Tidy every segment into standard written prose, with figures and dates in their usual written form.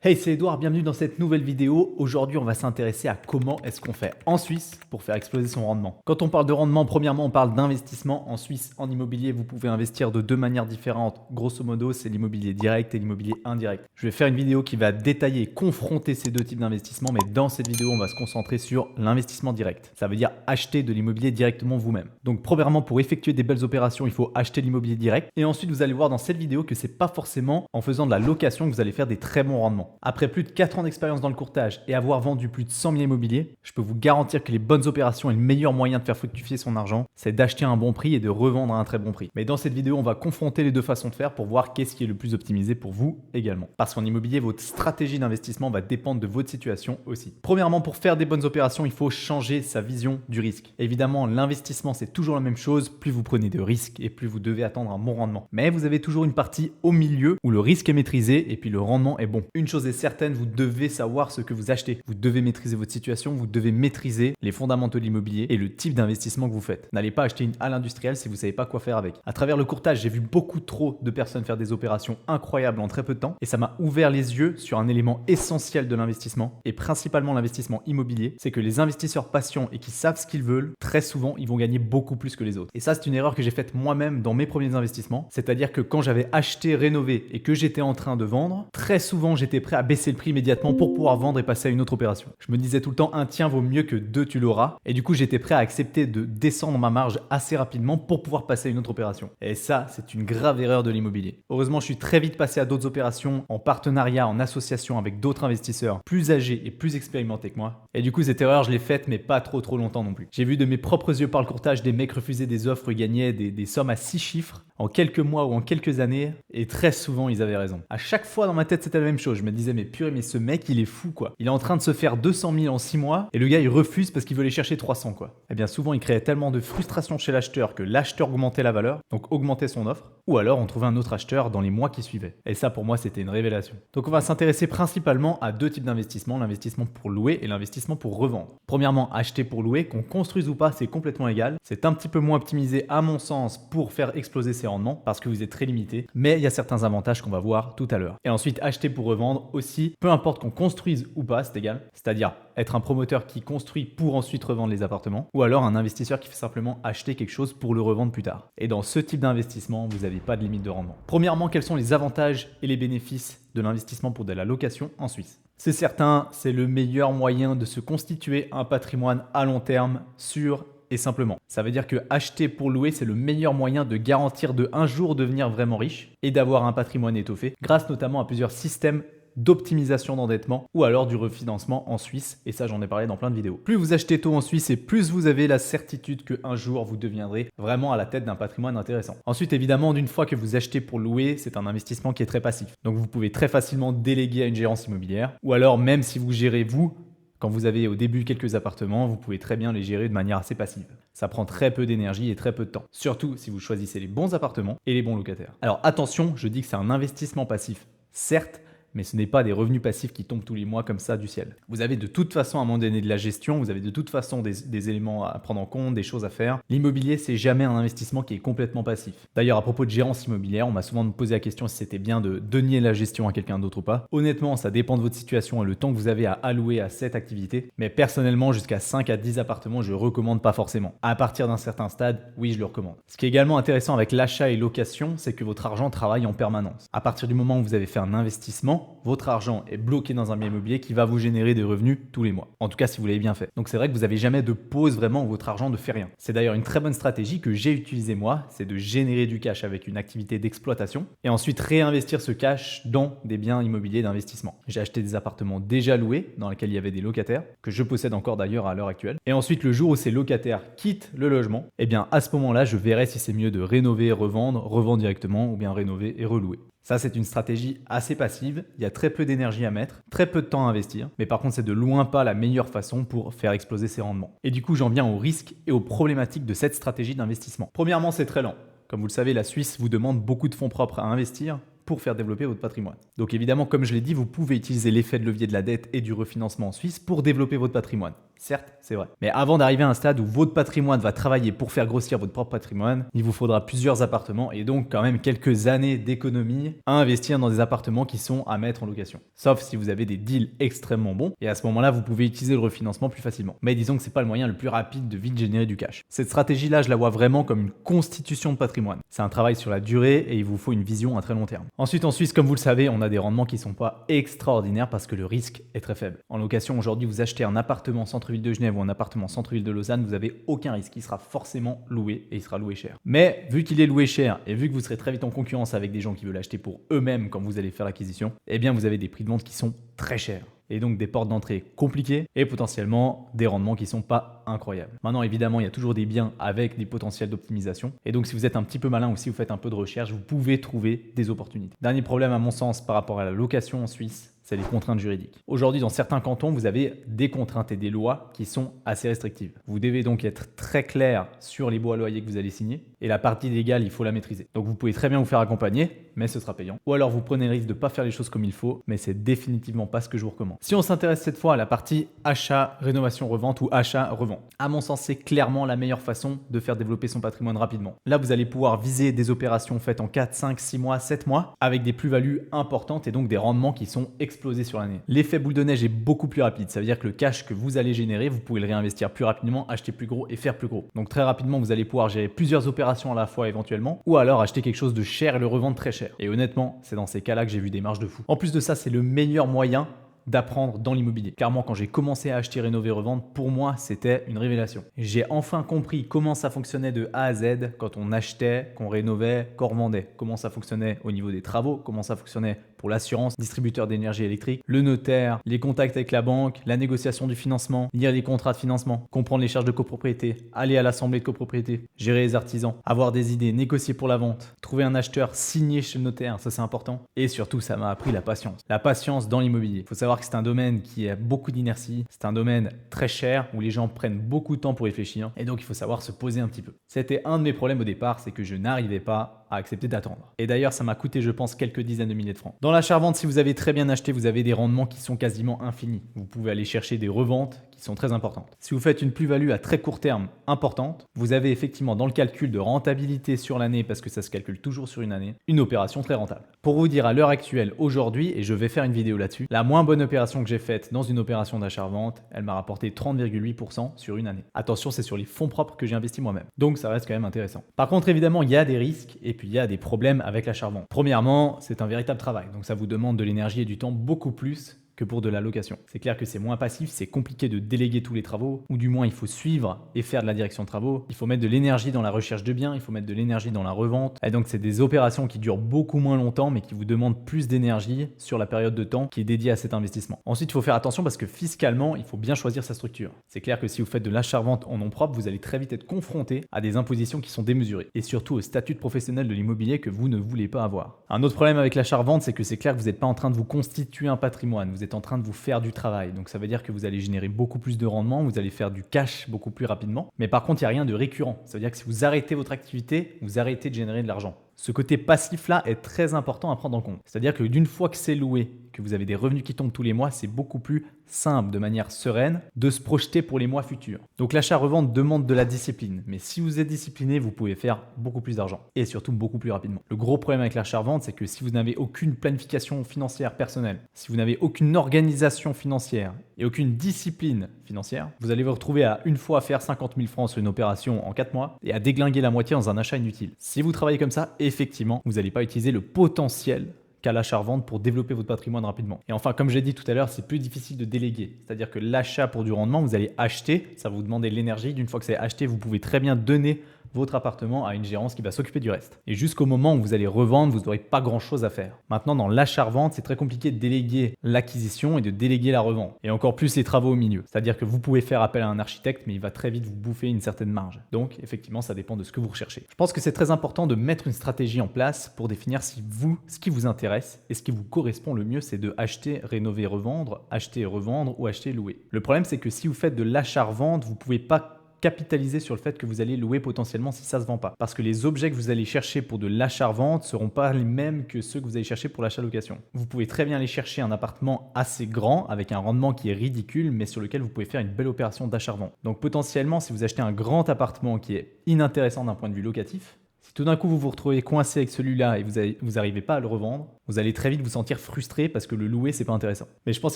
Hey, c'est Edouard, bienvenue dans cette nouvelle vidéo. Aujourd'hui, on va s'intéresser à comment est-ce qu'on fait en Suisse pour faire exploser son rendement. Quand on parle de rendement, premièrement, on parle d'investissement. En Suisse, en immobilier, vous pouvez investir de deux manières différentes. Grosso modo, c'est l'immobilier direct et l'immobilier indirect. Je vais faire une vidéo qui va détailler et confronter ces deux types d'investissement, mais dans cette vidéo, on va se concentrer sur l'investissement direct. Ça veut dire acheter de l'immobilier directement vous-même. Donc, premièrement, pour effectuer des belles opérations, il faut acheter l'immobilier direct. Et ensuite, vous allez voir dans cette vidéo que c'est pas forcément en faisant de la location que vous allez faire des très bons rendements. Après plus de 4 ans d'expérience dans le courtage et avoir vendu plus de 100 000 immobiliers, je peux vous garantir que les bonnes opérations et le meilleur moyen de faire fructifier son argent, c'est d'acheter à un bon prix et de revendre à un très bon prix. Mais dans cette vidéo, on va confronter les deux façons de faire pour voir qu'est-ce qui est le plus optimisé pour vous également. Parce qu'en immobilier, votre stratégie d'investissement va dépendre de votre situation aussi. Premièrement, pour faire des bonnes opérations, il faut changer sa vision du risque. Évidemment, l'investissement, c'est toujours la même chose. Plus vous prenez de risques et plus vous devez attendre un bon rendement. Mais vous avez toujours une partie au milieu où le risque est maîtrisé et puis le rendement est bon. Une chose est certaine, vous devez savoir ce que vous achetez. Vous devez maîtriser votre situation, vous devez maîtriser les fondamentaux de l'immobilier et le type d'investissement que vous faites. N'allez pas acheter une halle industrielle si vous ne savez pas quoi faire avec. À travers le courtage, j'ai vu beaucoup trop de personnes faire des opérations incroyables en très peu de temps et ça m'a ouvert les yeux sur un élément essentiel de l'investissement et principalement l'investissement immobilier, c'est que les investisseurs patients et qui savent ce qu'ils veulent, très souvent, ils vont gagner beaucoup plus que les autres. Et ça, c'est une erreur que j'ai faite moi-même dans mes premiers investissements, c'est-à-dire que quand j'avais acheté, rénové et que j'étais en train de vendre, très souvent, j'étais prêt à baisser le prix immédiatement pour pouvoir vendre et passer à une autre opération. Je me disais tout le temps, un tien vaut mieux que deux, tu l'auras. Et du coup, j'étais prêt à accepter de descendre ma marge assez rapidement pour pouvoir passer à une autre opération. Et ça, c'est une grave erreur de l'immobilier. Heureusement, je suis très vite passé à d'autres opérations en partenariat, en association avec d'autres investisseurs plus âgés et plus expérimentés que moi. Et du coup, cette erreur, je l'ai faite, mais pas trop longtemps non plus. J'ai vu de mes propres yeux par le courtage des mecs refuser des offres, gagner des sommes à 6 chiffres en quelques mois ou en quelques années. Et très souvent, ils avaient raison. À chaque fois, dans ma tête, c'était la même chose. Je me disais, mais purée, mais ce mec, il est fou, quoi. Il est en train de se faire 200 000 en 6 mois et le gars, il refuse parce qu'il veut les chercher 300, quoi. Et bien souvent, il créait tellement de frustration chez l'acheteur que l'acheteur augmentait la valeur, donc augmentait son offre, ou alors on trouvait un autre acheteur dans les mois qui suivaient. Et ça, pour moi, c'était une révélation. Donc on va s'intéresser principalement à deux types d'investissement, l'investissement pour louer et l'investissement pour revendre. Premièrement, acheter pour louer, qu'on construise ou pas, c'est complètement égal. C'est un petit peu moins optimisé à mon sens pour faire exploser ses rendements parce que vous êtes très limité, mais il y a certains avantages qu'on va voir tout à l'heure. Et ensuite, acheter pour revendre aussi, peu importe qu'on construise ou pas, c'est égal. C'est-à-dire être un promoteur qui construit pour ensuite revendre les appartements ou alors un investisseur qui fait simplement acheter quelque chose pour le revendre plus tard. Et dans ce type d'investissement, vous n'avez pas de limite de rendement. Premièrement, quels sont les avantages et les bénéfices de l'investissement pour de la location en Suisse? C'est certain, c'est le meilleur moyen de se constituer un patrimoine à long terme sûr et simplement. Ça veut dire que acheter pour louer, c'est le meilleur moyen de garantir de un jour devenir vraiment riche et d'avoir un patrimoine étoffé grâce notamment à plusieurs systèmes d'optimisation d'endettement ou alors du refinancement en Suisse, et ça j'en ai parlé dans plein de vidéos. Plus vous achetez tôt en Suisse et plus vous avez la certitude qu'un jour vous deviendrez vraiment à la tête d'un patrimoine intéressant. Ensuite évidemment, d'une fois que vous achetez pour louer, c'est un investissement qui est très passif. Donc vous pouvez très facilement déléguer à une gérance immobilière ou alors même si vous gérez vous, quand vous avez au début quelques appartements, vous pouvez très bien les gérer de manière assez passive. Ça prend très peu d'énergie et très peu de temps. Surtout si vous choisissez les bons appartements et les bons locataires. Alors attention, je dis que c'est un investissement passif. Certes, mais ce n'est pas des revenus passifs qui tombent tous les mois comme ça du ciel. Vous avez de toute façon à un moment donné de la gestion, vous avez de toute façon des éléments à prendre en compte, des choses à faire. L'immobilier, c'est jamais un investissement qui est complètement passif. D'ailleurs, à propos de gérance immobilière, on m'a souvent posé la question si c'était bien de donner la gestion à quelqu'un d'autre ou pas. Honnêtement, ça dépend de votre situation et le temps que vous avez à allouer à cette activité. Mais personnellement, jusqu'à 5 à 10 appartements, je ne recommande pas forcément. À partir d'un certain stade, oui, je le recommande. Ce qui est également intéressant avec l'achat et location, c'est que votre argent travaille en permanence. À partir du moment où vous avez fait un investissement, votre argent est bloqué dans un bien immobilier qui va vous générer des revenus tous les mois. En tout cas, si vous l'avez bien fait. Donc c'est vrai que vous n'avez jamais de pause vraiment où votre argent ne fait rien. C'est d'ailleurs une très bonne stratégie que j'ai utilisée moi, c'est de générer du cash avec une activité d'exploitation et ensuite réinvestir ce cash dans des biens immobiliers d'investissement. J'ai acheté des appartements déjà loués dans lesquels il y avait des locataires, que je possède encore d'ailleurs à l'heure actuelle. Et ensuite, le jour où ces locataires quittent le logement, eh bien à ce moment-là, je verrai si c'est mieux de rénover, revendre directement ou bien rénover et relouer. Ça, c'est une stratégie assez passive, il y a très peu d'énergie à mettre, très peu de temps à investir, mais par contre, c'est de loin pas la meilleure façon pour faire exploser ses rendements. Et du coup, j'en viens aux risques et aux problématiques de cette stratégie d'investissement. Premièrement, c'est très lent. Comme vous le savez, la Suisse vous demande beaucoup de fonds propres à investir pour faire développer votre patrimoine. Donc évidemment, comme je l'ai dit, vous pouvez utiliser l'effet de levier de la dette et du refinancement en Suisse pour développer votre patrimoine. Certes, c'est vrai. Mais avant d'arriver à un stade où votre patrimoine va travailler pour faire grossir votre propre patrimoine, il vous faudra plusieurs appartements et donc quand même quelques années d'économie à investir dans des appartements qui sont à mettre en location. Sauf si vous avez des deals extrêmement bons et à ce moment-là, vous pouvez utiliser le refinancement plus facilement. Mais disons que c'est pas le moyen le plus rapide de vite générer du cash. Cette stratégie-là, je la vois vraiment comme une constitution de patrimoine. C'est un travail sur la durée et il vous faut une vision à très long terme. Ensuite, en Suisse, comme vous le savez, on a des rendements qui sont pas extraordinaires parce que le risque est très faible. En location, aujourd'hui, vous achetez un appartement centre-ville de Genève ou un appartement centre-ville de Lausanne, vous n'avez aucun risque. Il sera forcément loué et il sera loué cher. Mais vu qu'il est loué cher et vu que vous serez très vite en concurrence avec des gens qui veulent acheter pour eux-mêmes quand vous allez faire l'acquisition, eh bien vous avez des prix de vente qui sont très chers. Et donc des portes d'entrée compliquées et potentiellement des rendements qui ne sont pas incroyables. Maintenant, évidemment, il y a toujours des biens avec des potentiels d'optimisation. Et donc, si vous êtes un petit peu malin ou si vous faites un peu de recherche, vous pouvez trouver des opportunités. Dernier problème, à mon sens, par rapport à la location en Suisse, c'est les contraintes juridiques. Aujourd'hui, dans certains cantons, vous avez des contraintes et des lois qui sont assez restrictives. Vous devez donc être très clair sur les baux à loyer que vous allez signer et la partie légale, il faut la maîtriser. Donc vous pouvez très bien vous faire accompagner, mais ce sera payant. Ou alors vous prenez le risque de ne pas faire les choses comme il faut, mais c'est définitivement pas ce que je vous recommande. Si on s'intéresse cette fois à la partie achat, rénovation, revente ou achat, revente, à mon sens, c'est clairement la meilleure façon de faire développer son patrimoine rapidement. Là, vous allez pouvoir viser des opérations faites en 4, 5, 6 mois, 7 mois avec des plus-values importantes et donc des rendements qui sont explosés sur l'année. L'effet boule de neige est beaucoup plus rapide. Ça veut dire que le cash que vous allez générer, vous pouvez le réinvestir plus rapidement, acheter plus gros et faire plus gros. Donc très rapidement, vous allez pouvoir gérer plusieurs opérations à la fois éventuellement ou alors acheter quelque chose de cher et le revendre très cher. Et honnêtement, c'est dans ces cas-là que j'ai vu des marges de fou. En plus de ça, c'est le meilleur moyen d'apprendre dans l'immobilier. Clairement, quand j'ai commencé à acheter, rénover, revendre, pour moi, c'était une révélation. J'ai enfin compris comment ça fonctionnait de A à Z quand on achetait, qu'on rénovait, qu'on revendait. Comment ça fonctionnait au niveau des travaux, comment ça fonctionnait pour l'assurance, distributeur d'énergie électrique, le notaire, les contacts avec la banque, la négociation du financement, lire les contrats de financement, comprendre les charges de copropriété, aller à l'assemblée de copropriété, gérer les artisans, avoir des idées, négocier pour la vente, trouver un acheteur, signer chez le notaire, ça c'est important. Et surtout, ça m'a appris la patience. La patience dans l'immobilier. Il faut savoir que c'est un domaine qui a beaucoup d'inertie, c'est un domaine très cher où les gens prennent beaucoup de temps pour réfléchir et donc il faut savoir se poser un petit peu. C'était un de mes problèmes au départ, c'est que je n'arrivais pas à accepter d'attendre. Et d'ailleurs, ça m'a coûté, je pense, quelques dizaines de milliers de francs. Dans l'achat-revente, si vous avez très bien acheté, vous avez des rendements qui sont quasiment infinis. Vous pouvez aller chercher des reventes qui sont très importantes. Si vous faites une plus-value à très court terme importante, vous avez effectivement dans le calcul de rentabilité sur l'année, parce que ça se calcule toujours sur une année, une opération très rentable. Pour vous dire à l'heure actuelle, aujourd'hui, et je vais faire une vidéo là-dessus, la moins bonne opération que j'ai faite dans une opération d'achat-revente, elle m'a rapporté 30,8% sur une année. Attention, c'est sur les fonds propres que j'ai investi moi-même. Donc ça reste quand même intéressant. Par contre, évidemment, il y a des risques et puis il y a des problèmes avec l'achat-revente. Premièrement, c'est un véritable travail. Donc ça vous demande de l'énergie et du temps beaucoup plus que pour de la location. C'est clair que c'est moins passif, c'est compliqué de déléguer tous les travaux, ou du moins il faut suivre et faire de la direction de travaux. Il faut mettre de l'énergie dans la recherche de biens, il faut mettre de l'énergie dans la revente. Et donc c'est des opérations qui durent beaucoup moins longtemps, mais qui vous demandent plus d'énergie sur la période de temps qui est dédiée à cet investissement. Ensuite, il faut faire attention parce que fiscalement, il faut bien choisir sa structure. C'est clair que si vous faites de l'achat-revente en nom propre, vous allez très vite être confronté à des impositions qui sont démesurées, et surtout au statut de professionnel de l'immobilier que vous ne voulez pas avoir. Un autre problème avec l'achat-revente, c'est que c'est clair que vous n'êtes pas en train de vous constituer un patrimoine, vous êtes en train de vous faire du travail. Donc ça veut dire que vous allez générer beaucoup plus de rendement, vous allez faire du cash beaucoup plus rapidement. Mais par contre, il n'y a rien de récurrent. Ça veut dire que si vous arrêtez votre activité, vous arrêtez de générer de l'argent. Ce côté passif-là est très important à prendre en compte. C'est-à-dire que d'une fois que c'est loué, que vous avez des revenus qui tombent tous les mois, c'est beaucoup plus simple, de manière sereine, de se projeter pour les mois futurs. Donc l'achat-revente demande de la discipline. Mais si vous êtes discipliné, vous pouvez faire beaucoup plus d'argent et surtout beaucoup plus rapidement. Le gros problème avec l'achat-revente, c'est que si vous n'avez aucune planification financière personnelle, si vous n'avez aucune organisation financière et aucune discipline financière, vous allez vous retrouver à une fois faire 50 000 francs sur une opération en 4 mois et à déglinguer la moitié dans un achat inutile. Si vous travaillez comme ça, effectivement, vous n'allez pas utiliser le potentiel qu'à l'achat-revente pour développer votre patrimoine rapidement. Et enfin, comme j'ai dit tout à l'heure, c'est plus difficile de déléguer. C'est-à-dire que l'achat pour du rendement, vous allez acheter, ça va vous demander de l'énergie. D'une fois que c'est acheté, vous pouvez très bien donner votre appartement à une gérance qui va s'occuper du reste. Et jusqu'au moment où vous allez revendre, vous n'aurez pas grand-chose à faire. Maintenant, dans l'achat-revente, c'est très compliqué de déléguer l'acquisition et de déléguer la revente. Et encore plus les travaux au milieu. C'est-à-dire que vous pouvez faire appel à un architecte, mais il va très vite vous bouffer une certaine marge. Donc, effectivement, ça dépend de ce que vous recherchez. Je pense que c'est très important de mettre une stratégie en place pour définir si ce qui vous intéresse et ce qui vous correspond le mieux, c'est de acheter, rénover, revendre, acheter, revendre ou acheter, louer. Le problème, c'est que si vous faites de l'achat-revente, vous ne pouvez pas capitaliser sur le fait que vous allez louer potentiellement si ça se vend pas. Parce que les objets que vous allez chercher pour de l'achat-revente seront pas les mêmes que ceux que vous allez chercher pour l'achat-location. Vous pouvez très bien aller chercher un appartement assez grand avec un rendement qui est ridicule, mais sur lequel vous pouvez faire une belle opération d'achat-revente. Donc potentiellement, si vous achetez un grand appartement qui est inintéressant d'un point de vue locatif, si tout d'un coup vous vous retrouvez coincé avec celui-là et vous n'arrivez pas à le revendre, vous allez très vite vous sentir frustré parce que le louer, c'est pas intéressant. Mais je pense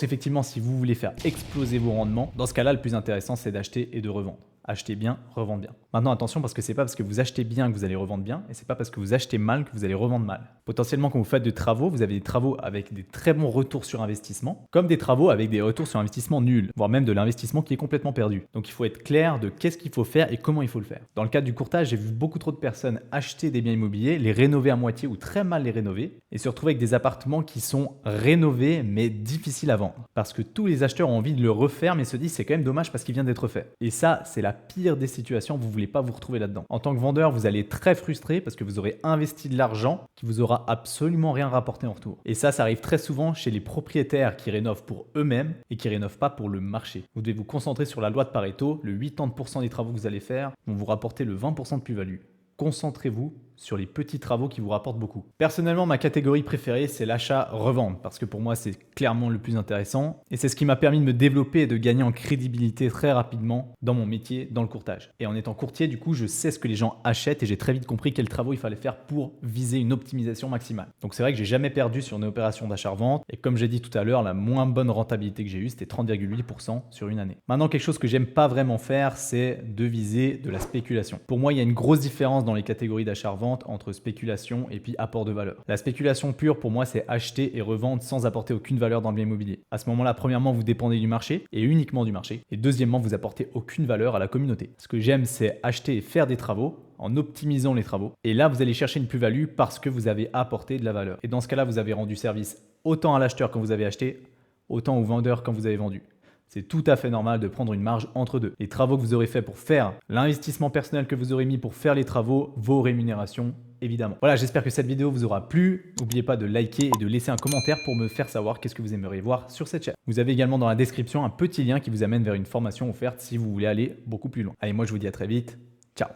qu'effectivement, si vous voulez faire exploser vos rendements, dans ce cas-là, le plus intéressant, c'est d'acheter et de revendre. Achetez bien, revendre bien. Maintenant, attention, parce que c'est pas parce que vous achetez bien que vous allez revendre bien, et c'est pas parce que vous achetez mal que vous allez revendre mal. Potentiellement, quand vous faites des travaux, vous avez des travaux avec des très bons retours sur investissement, comme des travaux avec des retours sur investissement nuls, voire même de l'investissement qui est complètement perdu. Donc, il faut être clair de qu'est-ce qu'il faut faire et comment il faut le faire. Dans le cadre du courtage, j'ai vu beaucoup trop de personnes acheter des biens immobiliers, les rénover à moitié ou très mal les rénover, et se retrouver avec des appartements qui sont rénovés mais difficiles à vendre. Parce que tous les acheteurs ont envie de le refaire, mais se disent c'est quand même dommage parce qu'il vient d'être fait. Et ça, c'est la pire des situations, vous ne voulez pas vous retrouver là-dedans. En tant que vendeur, vous allez être très frustré parce que vous aurez investi de l'argent qui vous aura absolument rien rapporté en retour. Et ça arrive très souvent chez les propriétaires qui rénovent pour eux-mêmes et qui rénovent pas pour le marché. Vous devez vous concentrer sur la loi de Pareto, le 80% des travaux que vous allez faire vont vous rapporter le 20% de plus-value. Concentrez-vous sur les petits travaux qui vous rapportent beaucoup. Personnellement, ma catégorie préférée, c'est l'achat-revente, parce que pour moi, c'est clairement le plus intéressant, et c'est ce qui m'a permis de me développer et de gagner en crédibilité très rapidement dans mon métier, dans le courtage. Et en étant courtier, du coup, je sais ce que les gens achètent, et j'ai très vite compris quels travaux il fallait faire pour viser une optimisation maximale. Donc c'est vrai que j'ai jamais perdu sur une opération d'achat-revente, et comme j'ai dit tout à l'heure, la moins bonne rentabilité que j'ai eue, c'était 30,8% sur une année. Maintenant, quelque chose que j'aime pas vraiment faire, c'est de viser de la spéculation. Pour moi, il y a une grosse différence dans les catégories d'achat-revente entre spéculation et puis apport de valeur. La spéculation pure, pour moi, c'est acheter et revendre sans apporter aucune valeur dans le bien immobilier. À ce moment-là, premièrement, vous dépendez du marché et uniquement du marché. Et deuxièmement, vous apportez aucune valeur à la communauté. Ce que j'aime, c'est acheter et faire des travaux en optimisant les travaux. Et là, vous allez chercher une plus-value parce que vous avez apporté de la valeur. Et dans ce cas-là, vous avez rendu service autant à l'acheteur quand vous avez acheté, autant au vendeur quand vous avez vendu. C'est tout à fait normal de prendre une marge entre deux. Les travaux que vous aurez fait pour faire l'investissement personnel que vous aurez mis pour faire les travaux, vos rémunérations, évidemment. Voilà, j'espère que cette vidéo vous aura plu. N'oubliez pas de liker et de laisser un commentaire pour me faire savoir qu'est-ce que vous aimeriez voir sur cette chaîne. Vous avez également dans la description un petit lien qui vous amène vers une formation offerte si vous voulez aller beaucoup plus loin. Allez, moi je vous dis à très vite. Ciao.